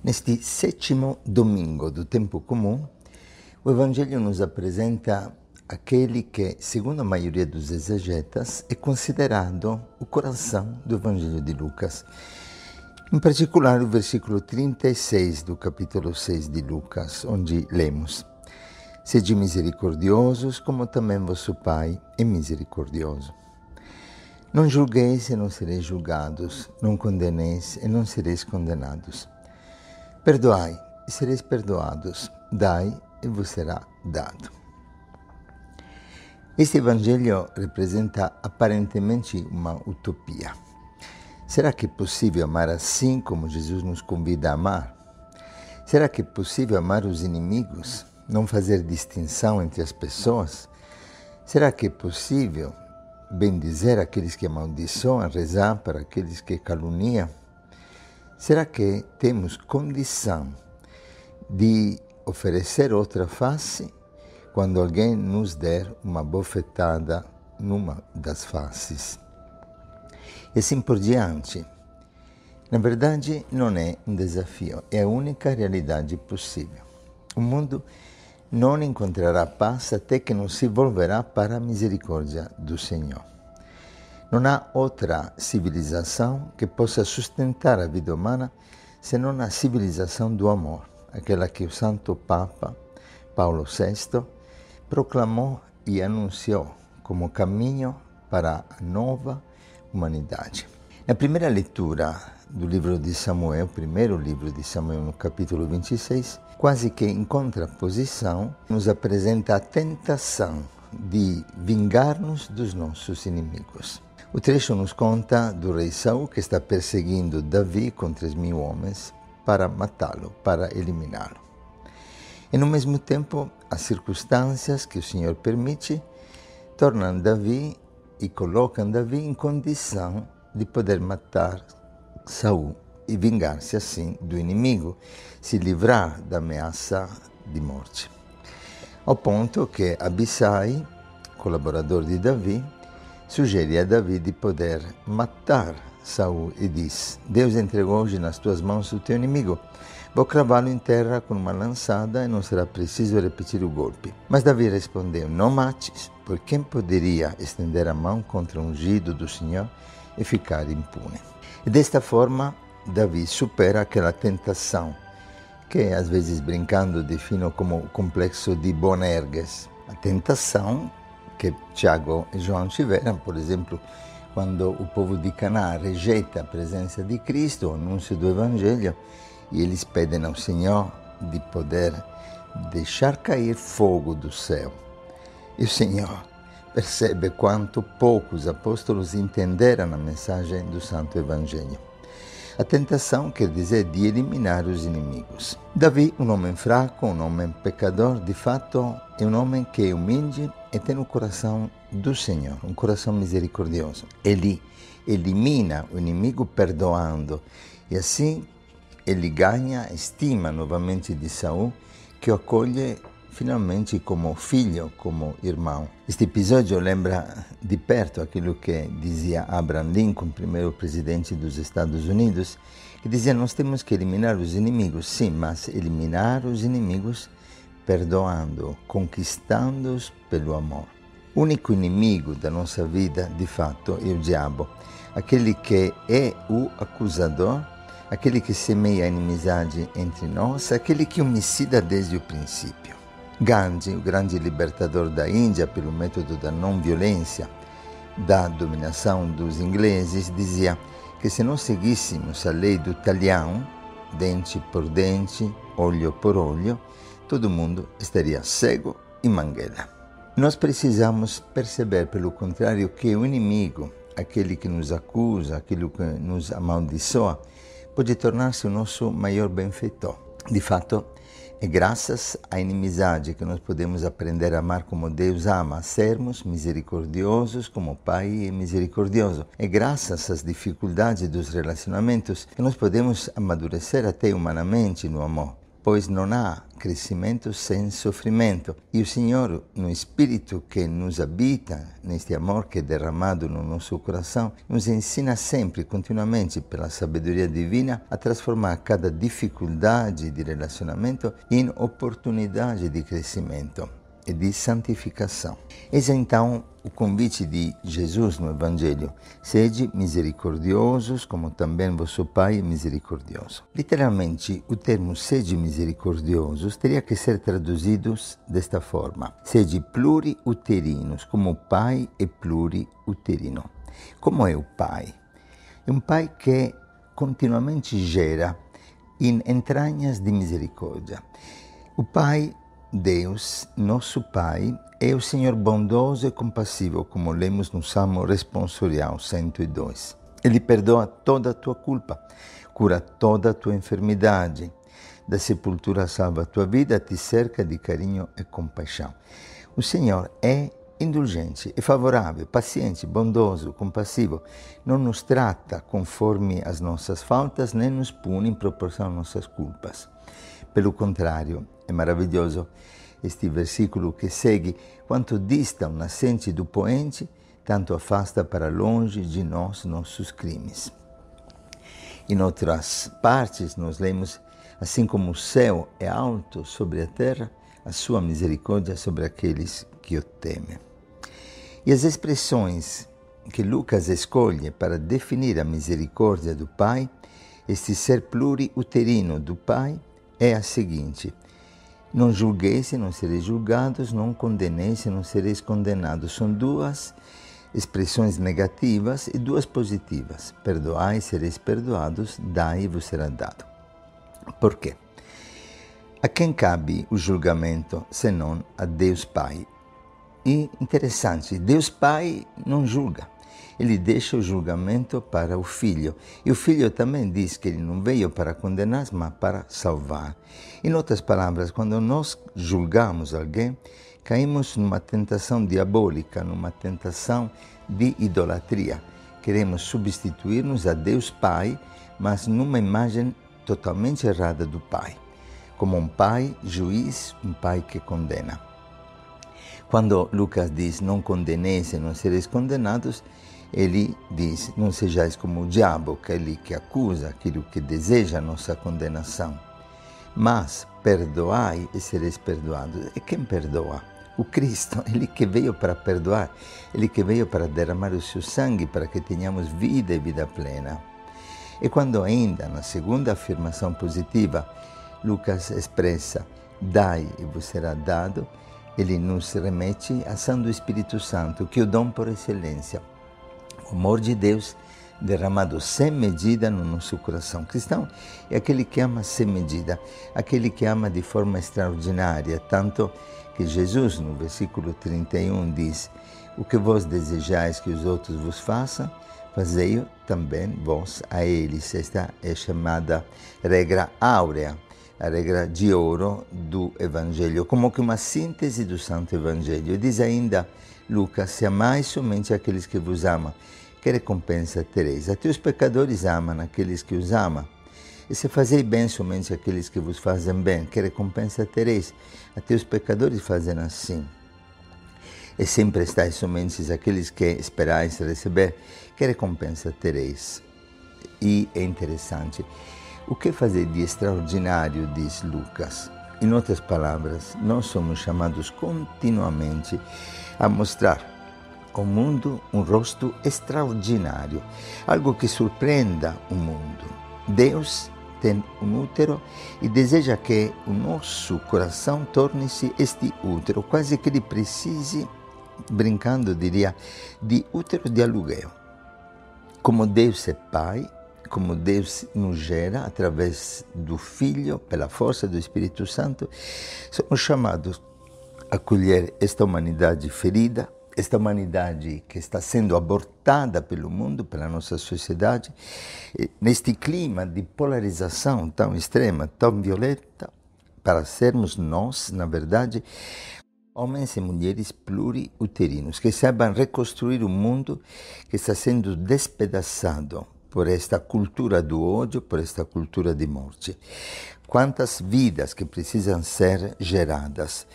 Neste sétimo domingo do tempo comum, o Evangelho nos apresenta aquele que, segundo a maioria dos exegetas, é considerado o coração do Evangelho de Lucas. Em particular, o versículo 36 do capítulo 6 de Lucas, onde lemos: Sede misericordiosos, como também vosso Pai é misericordioso. Não julgueis e não sereis julgados, não condeneis e não sereis condenados. Perdoai e sereis perdoados, dai e vos será dado. Este Evangelho representa aparentemente uma utopia. Será que é possível amar assim como Jesus nos convida a amar? Será que é possível amar os inimigos, não fazer distinção entre as pessoas? Será que é possível bendizer aqueles que amaldiçoam, rezar para aqueles que caluniam? Será que temos condição de oferecer outra face quando alguém nos der uma bofetada numa das faces? E assim por diante. Na verdade, não é um desafio, é a única realidade possível. O mundo não encontrará paz até que não se volverá para a misericórdia do Senhor. Não há outra civilização que possa sustentar a vida humana senão a civilização do amor, aquela que o Santo Papa Paulo VI proclamou e anunciou como caminho para a nova humanidade. Na primeira leitura do livro de Samuel, primeiro livro de Samuel, no capítulo 26, quase que em contraposição, nos apresenta a tentação de vingar-nos dos nossos inimigos. O trecho nos conta do rei Saul que está perseguindo Davi com 3.000 homens para matá-lo, para eliminá-lo. E no mesmo tempo, as circunstâncias que o Senhor permite tornam Davi e colocam Davi em condição de poder matar Saul e vingar-se assim do inimigo, se livrar da ameaça de morte. Ao ponto que Abissai, colaborador de Davi, sugere a Davi de poder matar Saul e diz: Deus entregou hoje nas tuas mãos o teu inimigo. Vou cravá-lo em terra com uma lançada e não será preciso repetir o golpe. Mas Davi respondeu: Não mates, por quem poderia estender a mão contra o ungido do Senhor e ficar impune? E desta forma, Davi supera aquela tentação que, às vezes brincando, defino como o complexo de Boanerges. A tentação que Tiago e João tiveram, por exemplo, quando o povo de Canaã rejeita a presença de Cristo, o anúncio do Evangelho, e eles pedem ao Senhor de poder deixar cair fogo do céu. E o Senhor percebe quanto pouco os apóstolos entenderam a mensagem do Santo Evangelho. A tentação quer dizer de eliminar os inimigos. Davi, um homem fraco, um homem pecador, de fato é um homem que é humilde e tem o coração do Senhor, um coração misericordioso. Ele elimina o inimigo perdoando e assim ele ganha a estima novamente de Saul, que o acolhe finalmente como filho, como irmão. Este episódio lembra de perto aquilo que dizia Abraham Lincoln, primeiro presidente dos Estados Unidos, que dizia: nós temos que eliminar os inimigos, sim, mas eliminar os inimigos perdoando, conquistando-os pelo amor. O único inimigo da nossa vida, de fato, é o diabo, aquele que é o acusador, aquele que semeia a inimizade entre nós, aquele que homicida desde o princípio. Gandhi, o grande libertador da Índia pelo método da não violência, da dominação dos ingleses, dizia que se nós seguíssemos a lei do talião, dente por dente, olho por olho, todo mundo estaria cego e mangueira. Nós precisamos perceber, pelo contrário, que o inimigo, aquele que nos acusa, aquele que nos amaldiçoa, pode tornar-se o nosso maior benfeitor. De fato, é graças à inimizade que nós podemos aprender a amar como Deus ama, a sermos misericordiosos como o Pai é misericordioso. É graças às dificuldades dos relacionamentos que nós podemos amadurecer até humanamente no amor. pois não há crescimento sem sofrimento. E o Senhor, no Espírito que nos habita, neste amor que é derramado no nosso coração, nos ensina sempre, continuamente, pela sabedoria divina, a transformar cada dificuldade de relacionamento em oportunidade de crescimento e de santificação. Eis então o convite de Jesus no Evangelho: sede misericordiosos, como também vosso Pai é misericordioso. Literalmente, o termo sede misericordiosos teria que ser traduzido desta forma: sede pluriuterinos, como o Pai é pluriuterino. Como é o Pai? É um Pai que continuamente gera em entranhas de misericórdia. O Pai, Deus, nosso Pai, é o Senhor bondoso e compassivo, como lemos no Salmo Responsorial 102. Ele perdoa toda a tua culpa, cura toda a tua enfermidade, da sepultura salva a tua vida, te cerca de carinho e compaixão. O Senhor é indulgente, é favorável, paciente, bondoso, compassivo. Não nos trata conforme as nossas faltas, nem nos pune em proporção às nossas culpas. Pelo contrário, é maravilhoso este versículo que segue: quanto dista o nascente do poente, tanto afasta para longe de nós nossos crimes. Em outras partes nós lemos: assim como o céu é alto sobre a terra, a sua misericórdia sobre aqueles que o temem. E as expressões que Lucas escolhe para definir a misericórdia do Pai, este ser pluriuterino do Pai, é a seguinte: não julgueis e não sereis julgados, não condeneis e não sereis condenados. São duas expressões negativas e duas positivas. Perdoai e sereis perdoados, dai e vos será dado. Por quê? A quem cabe o julgamento, senão a Deus Pai? E interessante, Deus Pai não julga. Ele deixa o julgamento para o Filho. E o Filho também diz que ele não veio para condenar, mas para salvar. Em outras palavras, quando nós julgamos alguém, caímos numa tentação diabólica, numa tentação de idolatria. Queremos substituir-nos a Deus Pai, mas numa imagem totalmente errada do Pai. Como um Pai juiz, um Pai que condena. Quando Lucas diz: não condeneis e não sereis condenados, ele diz: não sejais como o diabo, aquele que acusa, aquilo que deseja a nossa condenação. Mas perdoai e sereis perdoados. E quem perdoa? O Cristo, Ele que veio para perdoar, Ele que veio para derramar o seu sangue para que tenhamos vida e vida plena. E quando ainda, na segunda afirmação positiva, Lucas expressa: dai e vos será dado, ele nos remete à ação do Espírito Santo, que é o dom por excelência. O amor de Deus derramado sem medida no nosso coração. Cristão é aquele que ama sem medida, aquele que ama de forma extraordinária, tanto que Jesus, no versículo 31, diz: o que vós desejais que os outros vos façam, fazei-o também vós a eles. Esta é chamada regra áurea, a regra de ouro do Evangelho, como que uma síntese do Santo Evangelho. Diz ainda Lucas: se amais somente aqueles que vos amam, que recompensa tereis? Até os pecadores amam aqueles que os amam. E se fazei bem somente aqueles que vos fazem bem, que recompensa tereis? Até os pecadores fazem assim. E sempre estáis somente aqueles que esperais receber, que recompensa tereis? E é interessante: o que fazer de extraordinário, diz Lucas? Em outras palavras, nós somos chamados continuamente a mostrar ao mundo um rosto extraordinário, algo que surpreenda o mundo. Deus tem um útero e deseja que o nosso coração torne-se este útero, quase que ele precise, brincando, diria, de útero de aluguel. Como Deus é Pai, como Deus nos gera através do Filho, pela força do Espírito Santo, somos chamados a acolher esta humanidade ferida, esta humanidade que está sendo abortada pelo mundo, pela nossa sociedade, neste clima de polarização tão extrema, tão violenta, para sermos nós, na verdade, homens e mulheres pluriuterinos, que saibam reconstruir o mundo que está sendo despedaçado por esta cultura do ódio, por esta cultura de morte. quantas vidas que precisam ser geradas,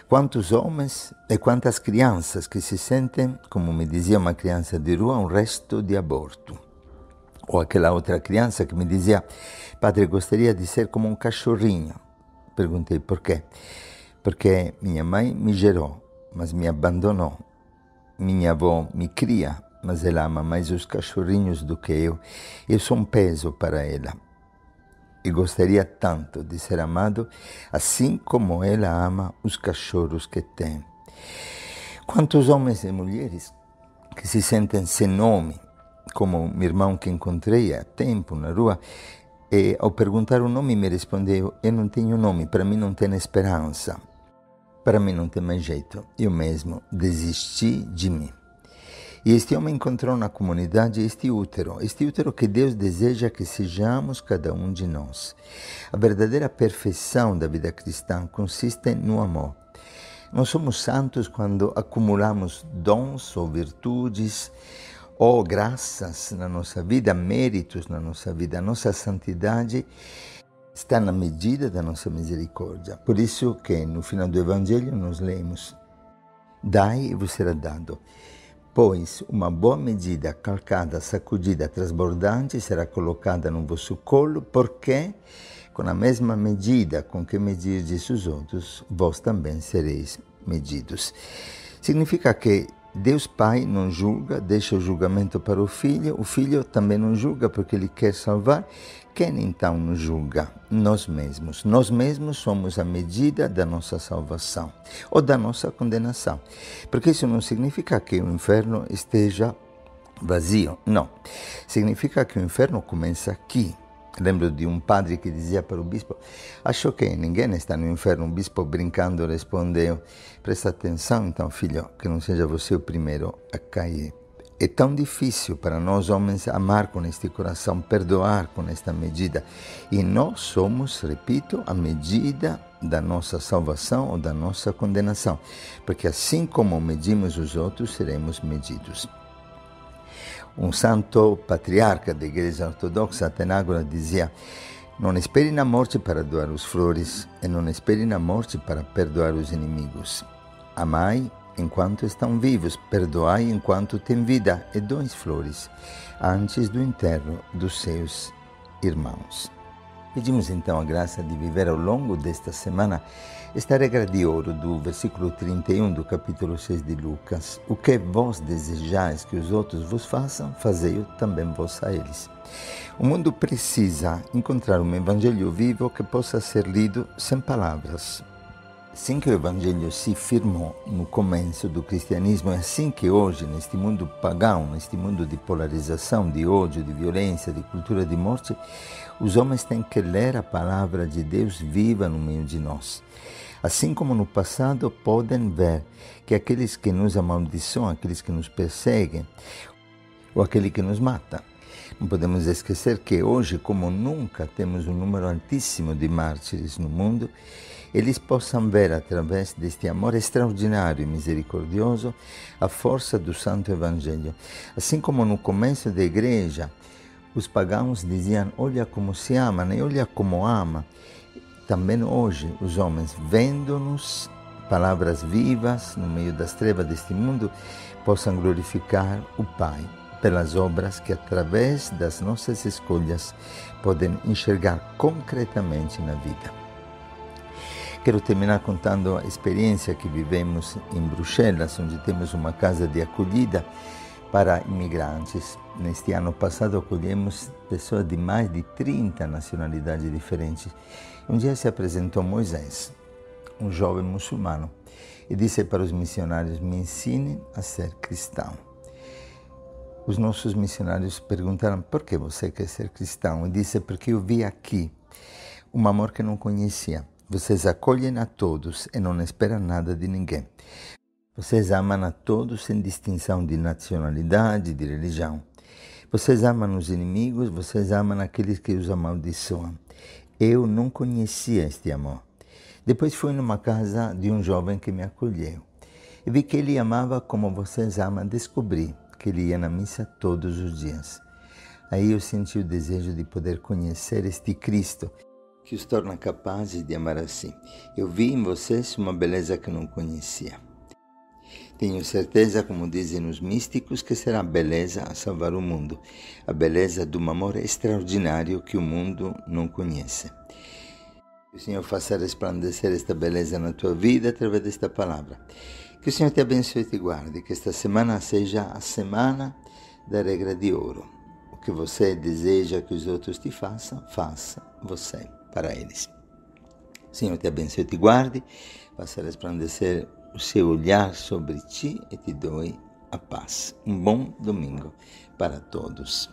quantos homens e quantas crianças que se sentem, como me dizia uma criança de rua, um resto de aborto. Ou aquela outra criança que me dizia: padre, gostaria de ser como um cachorrinho. Perguntei por quê. Porque minha mãe me gerou, mas me abandonou. Minha avó me cria, mas ela ama mais os cachorrinhos do que eu. Eu sou um peso para ela. E gostaria tanto de ser amado, assim como ela ama os cachorros que tem. Quantos homens e mulheres que se sentem sem nome, como meu irmão que encontrei há tempo na rua, e ao perguntar o nome me respondeu: eu não tenho nome, para mim não tem esperança, para mim não tem mais jeito, eu mesmo desisti de mim. E este homem encontrou na comunidade este útero que Deus deseja que sejamos cada um de nós. A verdadeira perfeição da vida cristã consiste no amor. Não somos santos quando acumulamos dons ou virtudes, ou graças na nossa vida, méritos na nossa vida. A nossa santidade está na medida da nossa misericórdia. Por isso que no final do Evangelho nós lemos: dai e vos será dado. Pois uma boa medida, calcada, sacudida, transbordante, será colocada no vosso colo, porque com a mesma medida com que medirdes os outros, vós também sereis medidos. Significa que Deus Pai não julga, deixa o julgamento para o Filho também não julga porque Ele quer salvar. Quem então nos julga? Nós mesmos. Nós mesmos somos a medida da nossa salvação ou da nossa condenação. Porque isso não significa que o inferno esteja vazio, não. Significa que o inferno começa aqui. Lembro de um padre que dizia para o bispo: acho que ninguém está no inferno. O bispo, brincando, respondeu: presta atenção então, filho, que não seja você o primeiro a cair. É tão difícil para nós homens amar com este coração, perdoar com esta medida. E nós somos, repito, a medida da nossa salvação ou da nossa condenação. Porque assim como medimos os outros, seremos medidos. Um santo patriarca da Igreja Ortodoxa, Atenágora, dizia: não espere na morte para doar os flores e não espere na morte para perdoar os inimigos. Amai enquanto estão vivos, perdoai enquanto tem vida e doai flores antes do enterro dos seus irmãos. Pedimos então a graça de viver ao longo desta semana esta regra de ouro do versículo 31 do capítulo 6 de Lucas: o que vós desejais que os outros vos façam, fazei-o também vós a eles. O mundo precisa encontrar um evangelho vivo que possa ser lido sem palavras. Assim que o Evangelho se firmou no começo do cristianismo, é assim que hoje, neste mundo pagão, neste mundo de polarização, de ódio, de violência, de cultura de morte, os homens têm que ler a palavra de Deus viva no meio de nós. Assim como no passado, podem ver que aqueles que nos amaldiçoam, aqueles que nos perseguem, ou aquele que nos mata. Não podemos esquecer que hoje, como nunca, temos um número altíssimo de mártires no mundo. Eles possam ver, através deste amor extraordinário e misericordioso, a força do Santo Evangelho. Assim como no começo da igreja, os pagãos diziam: olha como se ama, nem olha como ama. Também hoje, os homens, vendo-nos, palavras vivas, no meio das trevas deste mundo, possam glorificar o Pai pelas obras que, através das nossas escolhas, podem enxergar concretamente na vida. Quero terminar contando a experiência que vivemos em Bruxelas, onde temos uma casa de acolhida para imigrantes. Neste ano passado acolhemos pessoas de mais de 30 nacionalidades diferentes. Um dia se apresentou Moisés, um jovem muçulmano, e disse para os missionários: me ensinem a ser cristão. Os nossos missionários perguntaram: por que você quer ser cristão? E disse: porque eu vi aqui um amor que não conhecia. Vocês acolhem a todos e não esperam nada de ninguém. Vocês amam a todos sem distinção de nacionalidade, de religião. Vocês amam os inimigos, vocês amam aqueles que os amaldiçoam. Eu não conhecia este amor. Depois fui numa casa de um jovem que me acolheu. E vi que ele amava como vocês amam. Descobri que ele ia na missa todos os dias. Aí eu senti o desejo de poder conhecer este Cristo, que os torna capazes de amar assim. Eu vi em vocês uma beleza que não conhecia. Tenho certeza, como dizem os místicos, que será a beleza a salvar o mundo, a beleza de um amor extraordinário que o mundo não conhece. Que o Senhor faça resplandecer esta beleza na tua vida através desta palavra. Que o Senhor te abençoe e te guarde, que esta semana seja a semana da regra de ouro. O que você deseja que os outros te façam, faça você para eles. O Senhor te abençoe e te guarde, faça resplandecer o seu olhar sobre ti e te doe a paz. Um bom domingo para todos.